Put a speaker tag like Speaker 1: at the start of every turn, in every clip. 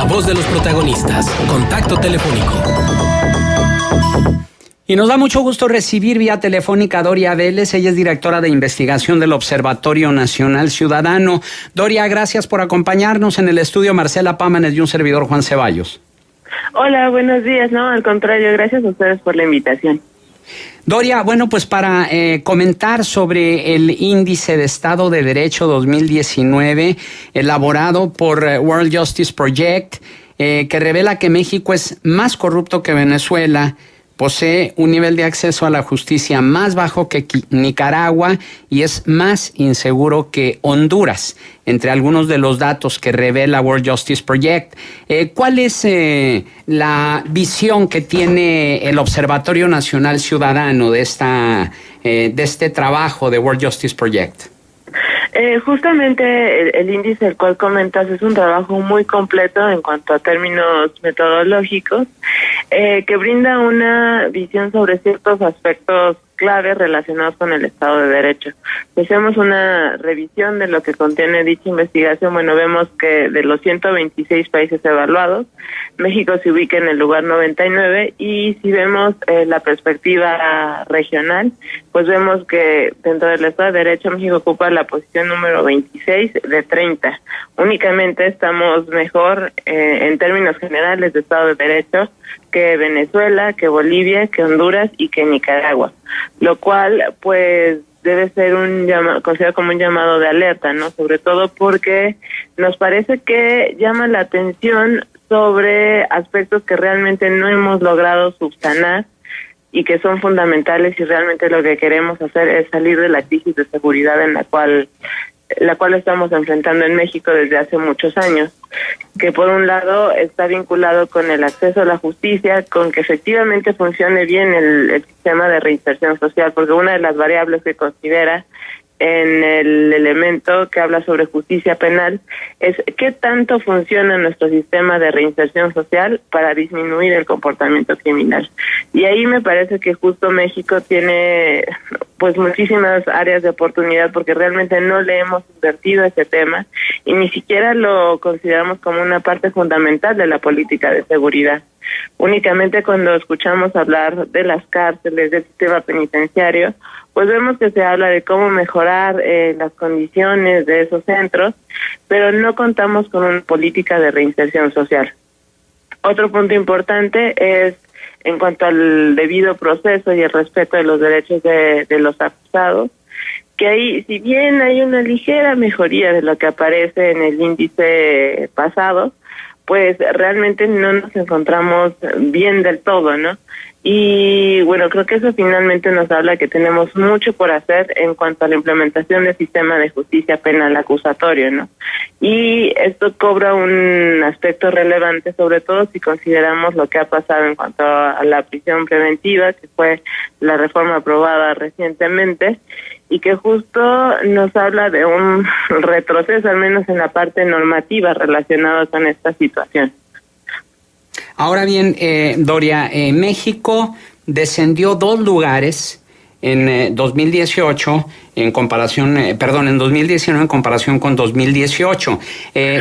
Speaker 1: La voz de los protagonistas. Contacto telefónico.
Speaker 2: Y nos da mucho gusto recibir vía telefónica a Doria Vélez. Ella es directora de investigación del Observatorio Nacional Ciudadano. Doria, gracias por acompañarnos en el estudio. Marcela Pámanes y un servidor, Juan Ceballos.
Speaker 3: Hola, buenos días. No, al contrario, gracias a ustedes por la invitación.
Speaker 2: Doria, bueno, pues para comentar sobre el Índice de Estado de Derecho 2019 elaborado por World Justice Project, que revela que México es más corrupto que Venezuela, posee un nivel de acceso a la justicia más bajo que Nicaragua y es más inseguro que Honduras, entre algunos de los datos que revela World Justice Project. ¿Cuál es la visión que tiene el Observatorio Nacional Ciudadano de este trabajo de World Justice Project?
Speaker 3: Justamente el índice del cual comentas es un trabajo muy completo en cuanto a términos metodológicos, que brinda una visión sobre ciertos aspectos claves relacionados con el Estado de Derecho. Si hacemos una revisión de lo que contiene dicha investigación, bueno, vemos que de los 126 países evaluados, México se ubica en el lugar 99, y si vemos la perspectiva regional, pues vemos que dentro del Estado de Derecho México ocupa la posición número 26 de 30. Únicamente estamos mejor en términos generales de Estado de Derecho que Venezuela, que Bolivia, que Honduras y que Nicaragua, lo cual pues debe ser considerado como un llamado de alerta, ¿no? Sobre todo porque nos parece que llama la atención sobre aspectos que realmente no hemos logrado subsanar y que son fundamentales, y realmente lo que queremos hacer es salir de la crisis de seguridad en la cual estamos enfrentando en México desde hace muchos años, que por un lado está vinculado con el acceso a la justicia, con que efectivamente funcione bien el sistema de reinserción social, porque una de las variables que considera en el elemento que habla sobre justicia penal es qué tanto funciona nuestro sistema de reinserción social para disminuir el comportamiento criminal. Y ahí me parece que justo México tiene pues muchísimas áreas de oportunidad, porque realmente no le hemos invertido ese tema y ni siquiera lo consideramos como una parte fundamental de la política de seguridad. Únicamente cuando escuchamos hablar de las cárceles, del sistema penitenciario, pues vemos que se habla de cómo mejorar las condiciones de esos centros, pero no contamos con una política de reinserción social. Otro punto importante es en cuanto al debido proceso y el respeto de los derechos de los acusados, que ahí, si bien hay una ligera mejoría de lo que aparece en el índice pasado, pues realmente no nos encontramos bien del todo, ¿no? Y bueno, creo que eso finalmente nos habla que tenemos mucho por hacer en cuanto a la implementación del sistema de justicia penal acusatorio, ¿no? Y esto cobra un aspecto relevante, sobre todo si consideramos lo que ha pasado en cuanto a la prisión preventiva, que fue la reforma aprobada recientemente, y que justo nos habla de un retroceso, al menos en la parte normativa relacionada con esta situación.
Speaker 2: Ahora bien, Doria, México descendió 2 lugares en 2018 en 2019 en comparación con 2018.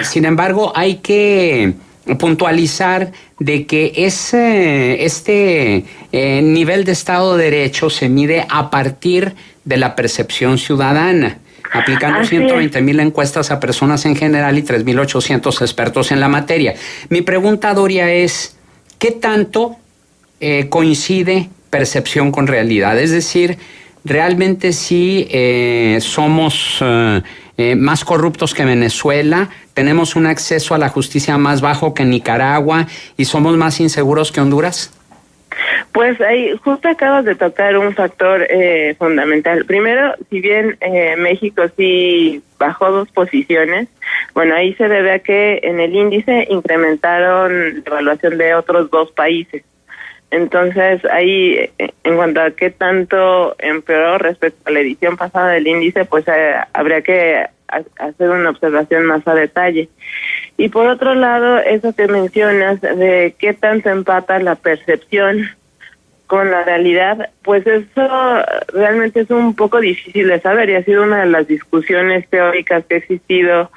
Speaker 2: Sin embargo, hay que puntualizar de que este nivel de Estado de Derecho se mide a partir de la percepción ciudadana, aplicando 120,000 encuestas a personas en general y 3,800 expertos en la materia. Mi pregunta, Doria, es ¿qué tanto coincide percepción con realidad? Es decir, ¿realmente sí somos más corruptos que Venezuela, tenemos un acceso a la justicia más bajo que Nicaragua y somos más inseguros que Honduras?
Speaker 3: Pues ahí justo acabas de tocar un factor fundamental. Primero, si bien México sí bajó 2 posiciones, bueno, ahí se debe a que en el índice incrementaron la evaluación de otros 2 países. Entonces, ahí, en cuanto a qué tanto empeoró respecto a la edición pasada del índice, pues habría que hacer una observación más a detalle. Y por otro lado, eso que mencionas de qué tanto empata la percepción con la realidad, pues eso realmente es un poco difícil de saber y ha sido una de las discusiones teóricas que ha existido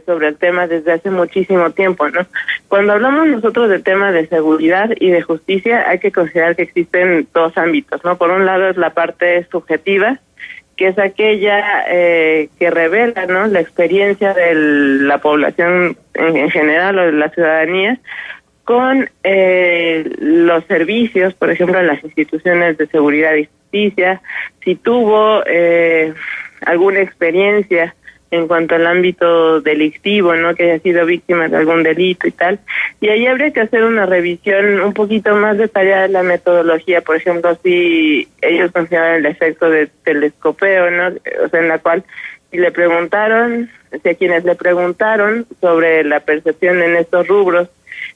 Speaker 3: sobre el tema desde hace muchísimo tiempo, ¿no? Cuando hablamos nosotros del tema de seguridad y de justicia, hay que considerar que existen dos ámbitos, ¿no? Por un lado es la parte subjetiva, que es aquella que revela, ¿no?, la experiencia de la población en general o de la ciudadanía con los servicios, por ejemplo, en las instituciones de seguridad y justicia, si tuvo alguna experiencia en cuanto al ámbito delictivo, ¿no?, que haya sido víctima de algún delito y tal. Y ahí habría que hacer una revisión un poquito más detallada de la metodología, por ejemplo, si ellos consideran el efecto de telescopeo, ¿no?, o sea, en la cual si le preguntaron, si a quienes le preguntaron sobre la percepción en estos rubros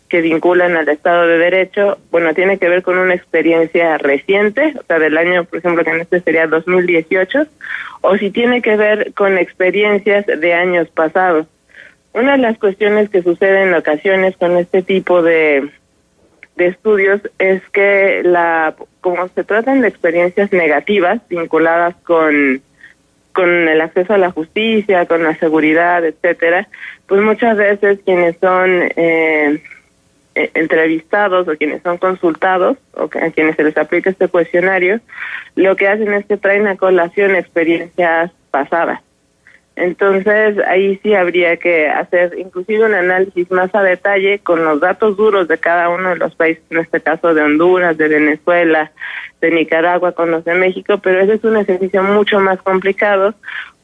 Speaker 3: que vinculan al Estado de Derecho, bueno, tiene que ver con una experiencia reciente, o sea, del año, por ejemplo, que en este sería 2018, o si tiene que ver con experiencias de años pasados. Una de las cuestiones que sucede en ocasiones con este tipo de estudios es que como se tratan de experiencias negativas vinculadas con el acceso a la justicia, con la seguridad, etcétera, pues muchas veces quienes son entrevistados o quienes son consultados o a quienes se les aplica este cuestionario, lo que hacen es que traen a colación experiencias pasadas. Entonces ahí sí habría que hacer inclusive un análisis más a detalle con los datos duros de cada uno de los países, en este caso de Honduras, de Venezuela, de Nicaragua, con los de México, pero ese es un ejercicio mucho más complicado,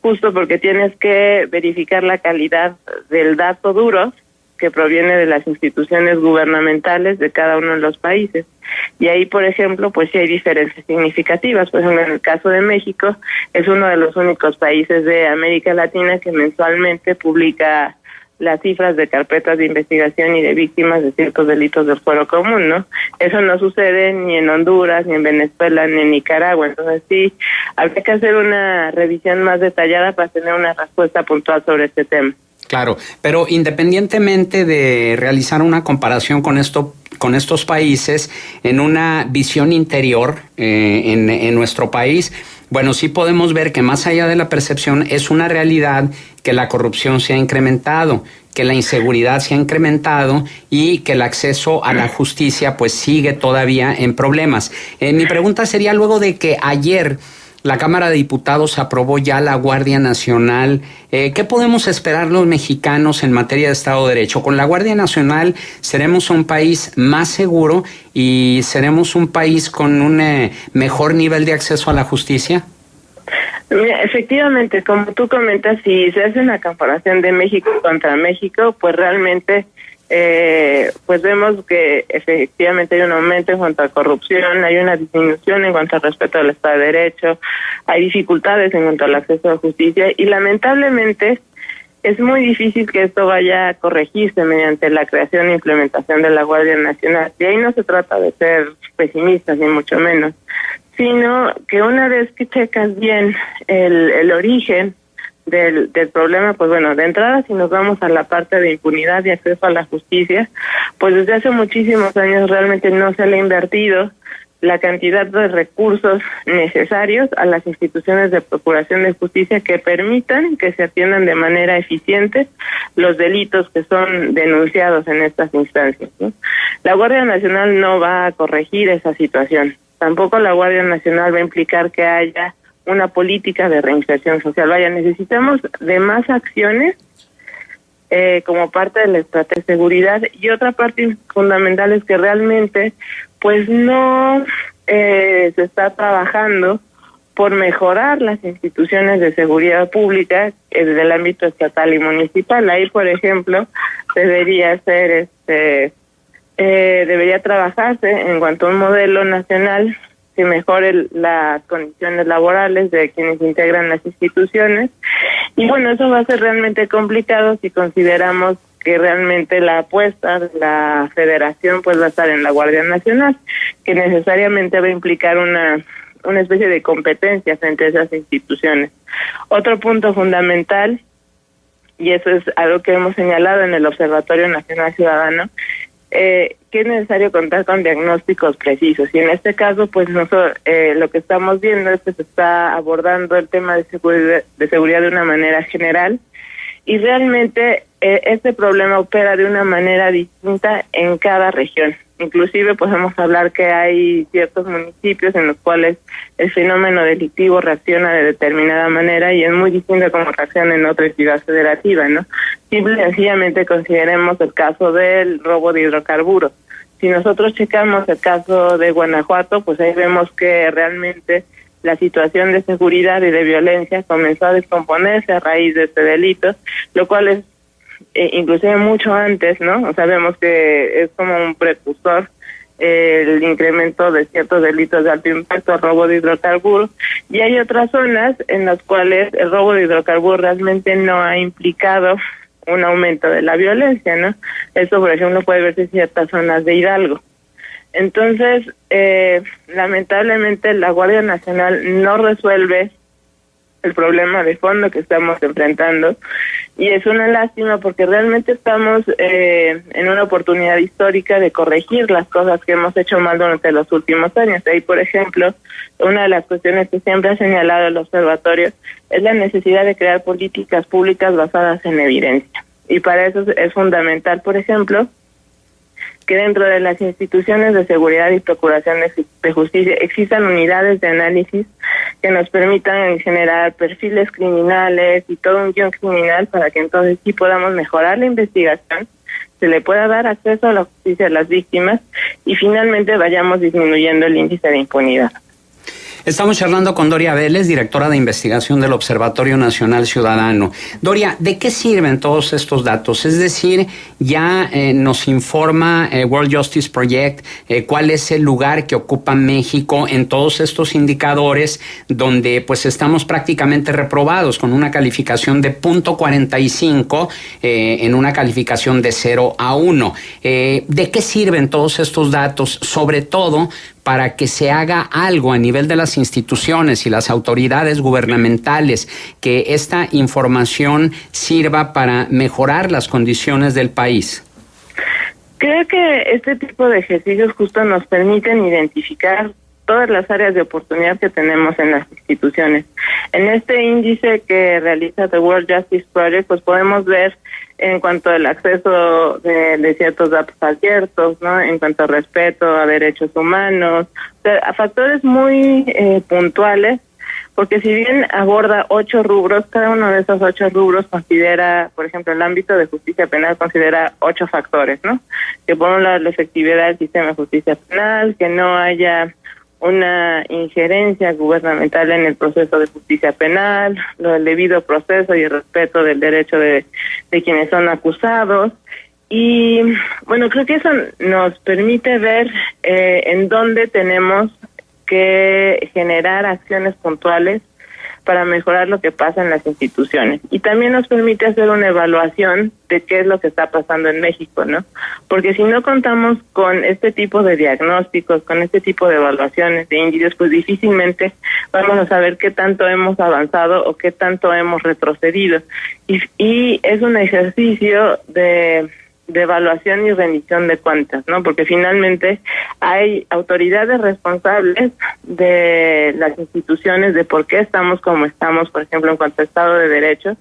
Speaker 3: justo porque tienes que verificar la calidad del dato duro que proviene de las instituciones gubernamentales de cada uno de los países. Y ahí, por ejemplo, pues sí hay diferencias significativas. Por ejemplo, en el caso de México, es uno de los únicos países de América Latina que mensualmente publica las cifras de carpetas de investigación y de víctimas de ciertos delitos del fuero común, ¿no? Eso no sucede ni en Honduras, ni en Venezuela, ni en Nicaragua. Entonces sí, habría que hacer una revisión más detallada para tener una respuesta puntual sobre este tema.
Speaker 2: Claro, pero independientemente de realizar una comparación con estos países, en una visión interior en nuestro país, bueno, sí podemos ver que más allá de la percepción es una realidad que la corrupción se ha incrementado, que la inseguridad se ha incrementado y que el acceso a la justicia pues sigue todavía en problemas. Mi pregunta sería, luego de que ayer la Cámara de Diputados aprobó ya la Guardia Nacional, ¿qué podemos esperar los mexicanos en materia de Estado de Derecho? Con la Guardia Nacional seremos un país más seguro y seremos un país con un mejor nivel de acceso a la justicia.
Speaker 3: Mira, efectivamente, como tú comentas, si se hace una comparación de México contra México, pues realmente pues vemos que efectivamente hay un aumento en cuanto a corrupción, hay una disminución en cuanto al respeto al Estado de Derecho, hay dificultades en cuanto al acceso a la justicia y lamentablemente es muy difícil que esto vaya a corregirse mediante la creación e implementación de la Guardia Nacional. Y ahí no se trata de ser pesimistas, ni mucho menos, sino que una vez que checas bien el origen del problema, pues bueno, de entrada si nos vamos a la parte de impunidad y acceso a la justicia, pues desde hace muchísimos años realmente no se le ha invertido la cantidad de recursos necesarios a las instituciones de procuración de justicia que permitan que se atiendan de manera eficiente los delitos que son denunciados en estas instancias, ¿no? La Guardia Nacional no va a corregir esa situación. Tampoco la Guardia Nacional va a implicar que haya una política de reinserción social. Vaya, necesitamos de más acciones como parte de la estrategia de seguridad, y otra parte fundamental es que realmente pues no se está trabajando por mejorar las instituciones de seguridad pública desde el ámbito estatal y municipal. Ahí, por ejemplo, debería trabajarse en cuanto a un modelo nacional que mejore las condiciones laborales de quienes integran las instituciones. Y bueno, eso va a ser realmente complicado si consideramos que realmente la apuesta de la federación pues va a estar en la Guardia Nacional, que necesariamente va a implicar una especie de competencia frente a esas instituciones. Otro punto fundamental, y eso es algo que hemos señalado en el Observatorio Nacional Ciudadano, que es necesario contar con diagnósticos precisos. Y en este caso, pues nosotros lo que estamos viendo es que se está abordando el tema de seguridad de una manera general, y realmente este problema opera de una manera distinta en cada región. Inclusive podemos hablar que hay ciertos municipios en los cuales el fenómeno delictivo reacciona de determinada manera y es muy distinto como reacciona en otra ciudad federativa, ¿no? Simple y sencillamente consideremos el caso del robo de hidrocarburos. Si nosotros checamos el caso de Guanajuato, pues ahí vemos que realmente la situación de seguridad y de violencia comenzó a descomponerse a raíz de este delito, lo cual es inclusive mucho antes, ¿no? O sea, vemos que es como un precursor el incremento de ciertos delitos de alto impacto, el robo de hidrocarburos, y hay otras zonas en las cuales el robo de hidrocarburos realmente no ha implicado un aumento de la violencia, ¿no? Eso, por ejemplo, puede verse en ciertas zonas de Hidalgo. Entonces, lamentablemente la Guardia Nacional no resuelve el problema de fondo que estamos enfrentando, y es una lástima porque realmente estamos en una oportunidad histórica de corregir las cosas que hemos hecho mal durante los últimos años. Ahí, por ejemplo, una de las cuestiones que siempre ha señalado el observatorio es la necesidad de crear políticas públicas basadas en evidencia, y para eso es fundamental, por ejemplo, que dentro de las instituciones de seguridad y procuración de justicia existan unidades de análisis que nos permitan generar perfiles criminales y todo un guión criminal para que entonces sí podamos mejorar la investigación, se le pueda dar acceso a la justicia a las víctimas y finalmente vayamos disminuyendo el índice de impunidad.
Speaker 2: Estamos charlando con Doria Vélez, directora de investigación del Observatorio Nacional Ciudadano. Doria, ¿de qué sirven todos estos datos? Es decir, ya nos informa World Justice Project cuál es el lugar que ocupa México en todos estos indicadores donde pues estamos prácticamente reprobados con una calificación de 0.45 en una calificación de 0 a 1. ¿De qué sirven todos estos datos? Sobre todo para que se haga algo a nivel de las instituciones y las autoridades gubernamentales, que esta información sirva para mejorar las condiciones del país.
Speaker 3: Creo que este tipo de ejercicios justo nos permiten identificar todas las áreas de oportunidad que tenemos en las instituciones. En este índice que realiza The World Justice Project, pues podemos ver en cuanto al acceso de ciertos datos abiertos, ¿no? En cuanto al respeto a derechos humanos, o sea, a factores muy puntuales, porque si bien aborda 8 rubros, cada uno de esos 8 rubros considera, por ejemplo, el ámbito de justicia penal considera 8 factores, ¿no? Que por un lado la efectividad del sistema de justicia penal, que no haya una injerencia gubernamental en el proceso de justicia penal, el debido proceso y el respeto del derecho de quienes son acusados. Y bueno, creo que eso nos permite ver en dónde tenemos que generar acciones puntuales para mejorar lo que pasa en las instituciones. Y también nos permite hacer una evaluación de qué es lo que está pasando en México, ¿no? Porque si no contamos con este tipo de diagnósticos, con este tipo de evaluaciones, de índices, pues difícilmente vamos a saber qué tanto hemos avanzado o qué tanto hemos retrocedido. Y es un ejercicio de evaluación y rendición de cuentas, ¿no? Porque finalmente hay autoridades responsables de las instituciones de por qué estamos como estamos, por ejemplo, en cuanto a Estado de Derecho,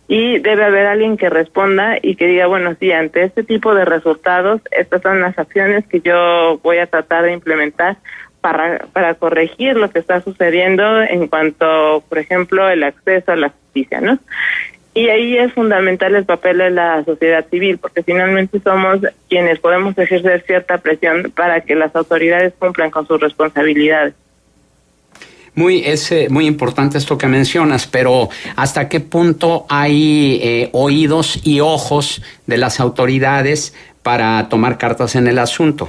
Speaker 3: y debe haber alguien que responda y que diga, bueno, sí, ante este tipo de resultados, estas son las acciones que yo voy a tratar de implementar para corregir lo que está sucediendo en cuanto, por ejemplo, el acceso a la justicia, ¿no? Y ahí es fundamental el papel de la sociedad civil, porque finalmente somos quienes podemos ejercer cierta presión para que las autoridades cumplan con sus responsabilidades.
Speaker 2: Es muy importante esto que mencionas, pero ¿hasta qué punto hay oídos y ojos de las autoridades para tomar cartas en el asunto?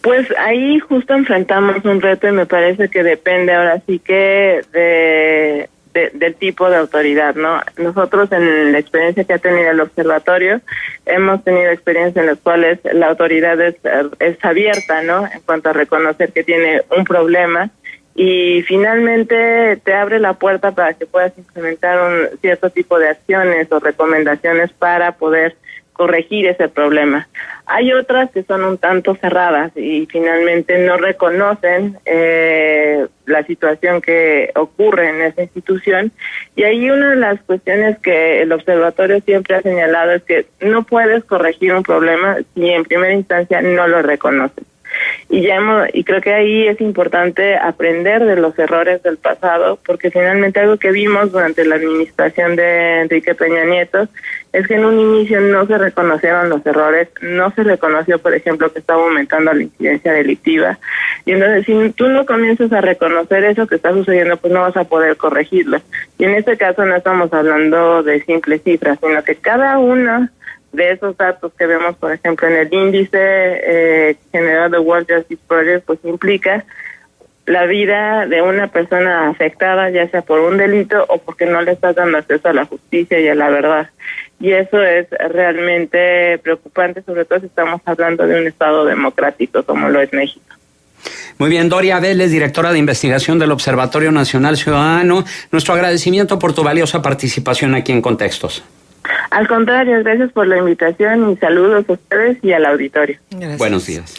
Speaker 3: Pues ahí justo enfrentamos un reto y me parece que depende ahora sí que del tipo de autoridad, ¿no? Nosotros en la experiencia que ha tenido el observatorio hemos tenido experiencias en las cuales la autoridad es abierta, ¿no? En cuanto a reconocer que tiene un problema y finalmente te abre la puerta para que puedas implementar un cierto tipo de acciones o recomendaciones para poder corregir ese problema. Hay otras que son un tanto cerradas y finalmente no reconocen la situación que ocurre en esa institución. Y ahí una de las cuestiones que el observatorio siempre ha señalado es que no puedes corregir un problema si en primera instancia no lo reconoces. Y creo que ahí es importante aprender de los errores del pasado, porque finalmente algo que vimos durante la administración de Enrique Peña Nieto es que en un inicio no se reconocieron los errores, no se reconoció, por ejemplo, que estaba aumentando la incidencia delictiva, y entonces si tú no comienzas a reconocer eso que está sucediendo, pues no vas a poder corregirlo. Y en este caso no estamos hablando de simples cifras, sino que cada uno de esos datos que vemos, por ejemplo, en el índice general de World Justice Project, pues implica la vida de una persona afectada, ya sea por un delito o porque no le estás dando acceso a la justicia y a la verdad. Y eso es realmente preocupante, sobre todo si estamos hablando de un Estado democrático como lo es México.
Speaker 2: Muy bien, Doria Vélez, directora de investigación del Observatorio Nacional Ciudadano, nuestro agradecimiento por tu valiosa participación aquí en Contextos.
Speaker 3: Al contrario, gracias por la invitación y saludos a ustedes y al auditorio.
Speaker 4: Gracias.
Speaker 2: Buenos días.